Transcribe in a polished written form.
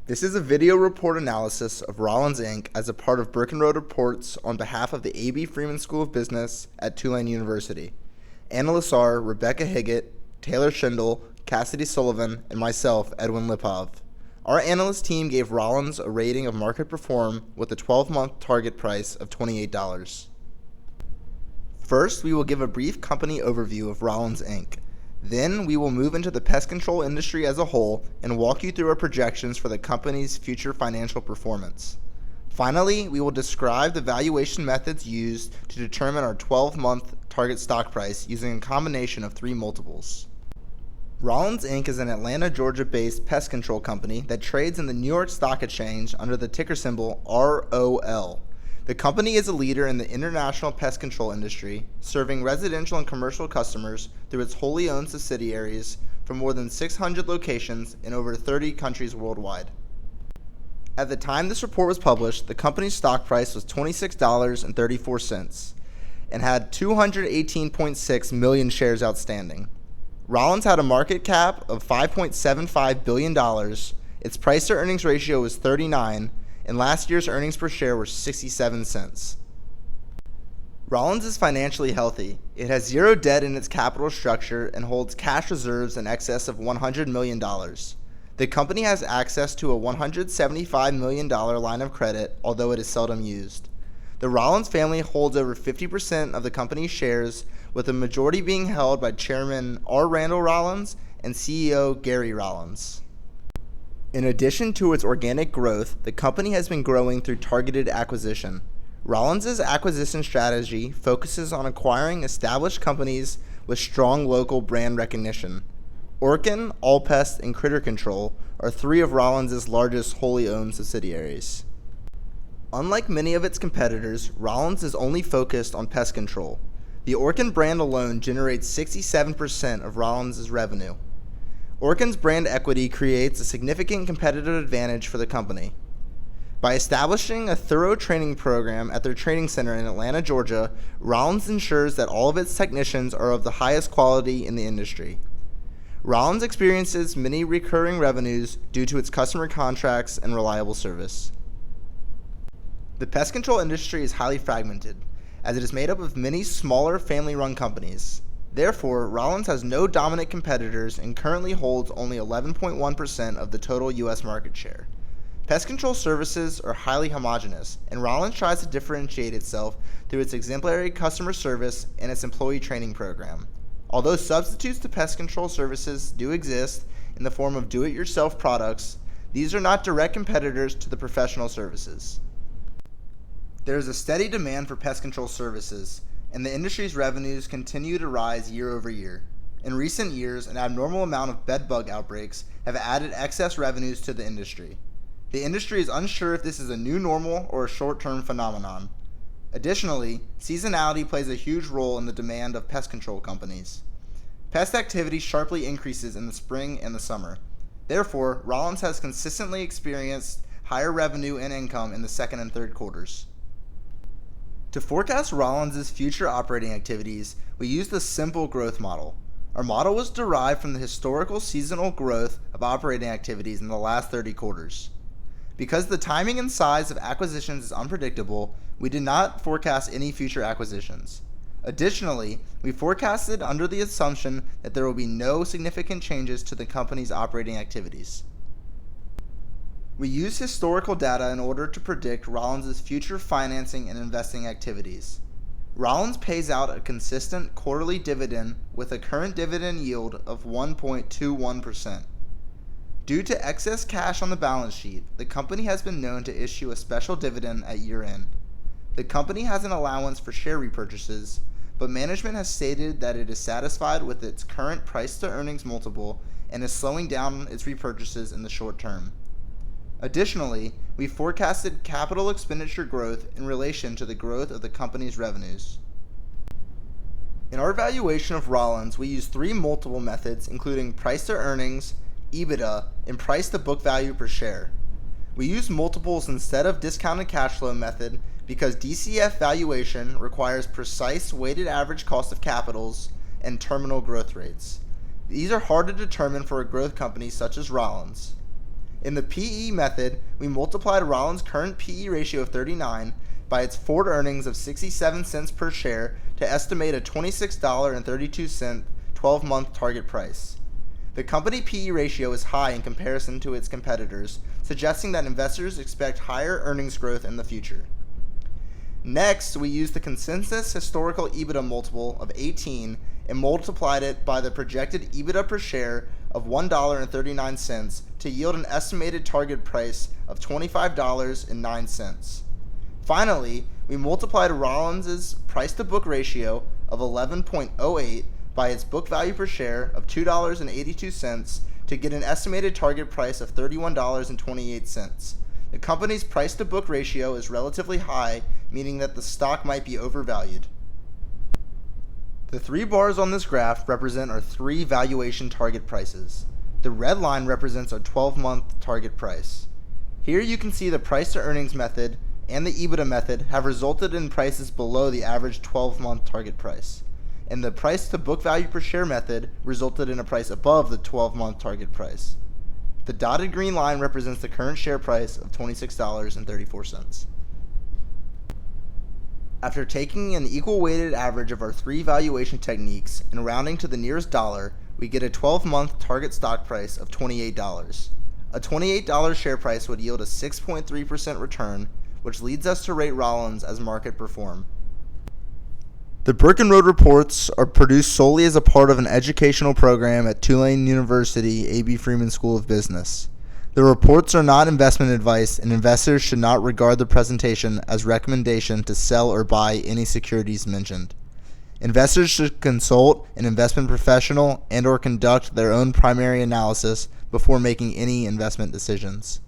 This is a video report analysis of Rollins Inc. as a part of Brick and Road Reports on behalf of the A.B. Freeman School of Business at Tulane University. Analysts are Rebecca Higgett, Taylor Schindel, Cassidy Sullivan, and myself, Edwin Lipov. Our analyst team gave Rollins a rating of market perform with a 12-month target price of $28. First, we will give a brief company overview of Rollins Inc. Then, we will move into the pest control industry as a whole and walk you through our projections for the company's future financial performance. Finally, we will describe the valuation methods used to determine our 12-month target stock price using a combination of three multiples. Rollins Inc. is an Atlanta, Georgia-based pest control company that trades in the New York Stock Exchange under the ticker symbol ROL. The company is a leader in the international pest control industry, serving residential and commercial customers through its wholly owned subsidiaries from more than 600 locations in over 30 countries worldwide. At the time this report was published, the company's stock price was $26.34 and had 218.6 million shares outstanding. Rollins had a market cap of $5.75 billion, its price-to-earnings ratio was 39, and last year's earnings per share were 67 cents. Rollins is financially healthy. It has zero debt in its capital structure and holds cash reserves in excess of $100 million. The company has access to a $175 million line of credit, although it is seldom used. The Rollins family holds over 50% of the company's shares, with the majority being held by Chairman R. Randall Rollins and CEO Gary Rollins. In addition to its organic growth, the company has been growing through targeted acquisition. Rollins' acquisition strategy focuses on acquiring established companies with strong local brand recognition. Orkin, All Pest, and Critter Control are three of Rollins' largest wholly owned subsidiaries. Unlike many of its competitors, Rollins is only focused on pest control. The Orkin brand alone generates 67% of Rollins' revenue. Orkin's brand equity creates a significant competitive advantage for the company. By establishing a thorough training program at their training center in Atlanta, Georgia, Rollins ensures that all of its technicians are of the highest quality in the industry. Rollins experiences many recurring revenues due to its customer contracts and reliable service. The pest control industry is highly fragmented, as it is made up of many smaller family-run companies. Therefore, Rollins has no dominant competitors and currently holds only 11.1% of the total U.S. market share. Pest control services are highly homogeneous, and Rollins tries to differentiate itself through its exemplary customer service and its employee training program. Although substitutes to pest control services do exist in the form of do-it-yourself products, these are not direct competitors to the professional services. There is a steady demand for pest control services, and the industry's revenues continue to rise year over year. In recent years, an abnormal amount of bed bug outbreaks have added excess revenues to the industry. The industry is unsure if this is a new normal or a short-term phenomenon. Additionally, seasonality plays a huge role in the demand of pest control companies. Pest activity sharply increases in the spring and the summer. Therefore, Rollins has consistently experienced higher revenue and income in the second and third quarters. To forecast Rollins' future operating activities, we used a simple growth model. Our model was derived from the historical seasonal growth of operating activities in the last 30 quarters. Because the timing and size of acquisitions is unpredictable, we did not forecast any future acquisitions. Additionally, we forecasted under the assumption that there will be no significant changes to the company's operating activities. We use historical data in order to predict Rollins' future financing and investing activities. Rollins pays out a consistent quarterly dividend with a current dividend yield of 1.21%. Due to excess cash on the balance sheet, the company has been known to issue a special dividend at year-end. The company has an allowance for share repurchases, but management has stated that it is satisfied with its current price-to-earnings multiple and is slowing down its repurchases in the short term. Additionally, we forecasted capital expenditure growth in relation to the growth of the company's revenues. In our valuation of Rollins, we use three multiple methods, including price to earnings, EBITDA, and price to book value per share. We use multiples instead of discounted cash flow method because DCF valuation requires precise weighted average cost of capitals and terminal growth rates. These are hard to determine for a growth company such as Rollins. In the PE method, we multiplied Rollins' current PE ratio of 39 by its forward earnings of 67 cents per share to estimate a $26.32 12-month target price. The company PE ratio is high in comparison to its competitors, suggesting that investors expect higher earnings growth in the future. Next, we used the consensus historical EBITDA multiple of 18 and multiplied it by the projected EBITDA per share of $1.39 to yield an estimated target price of $25.09. Finally, we multiplied Rollins' price-to-book ratio of 11.08 by its book value per share of $2.82 to get an estimated target price of $31.28. The company's price-to-book ratio is relatively high, meaning that the stock might be overvalued. The three bars on this graph represent our three valuation target prices. The red line represents our 12-month target price. Here you can see the price-to-earnings method and the EBITDA method have resulted in prices below the average 12-month target price, and the price-to-book value per share method resulted in a price above the 12-month target price. The dotted green line represents the current share price of $26.34. After taking an equal weighted average of our three valuation techniques and rounding to the nearest dollar, we get a 12-month target stock price of $28. A $28 share price would yield a 6.3% return, which leads us to rate Rollins as market perform. The Brick and Road reports are produced solely as a part of an educational program at Tulane University A.B. Freeman School of Business. The reports are not investment advice, and investors should not regard the presentation as recommendation to sell or buy any securities mentioned. Investors should consult an investment professional and/or conduct their own primary analysis before making any investment decisions.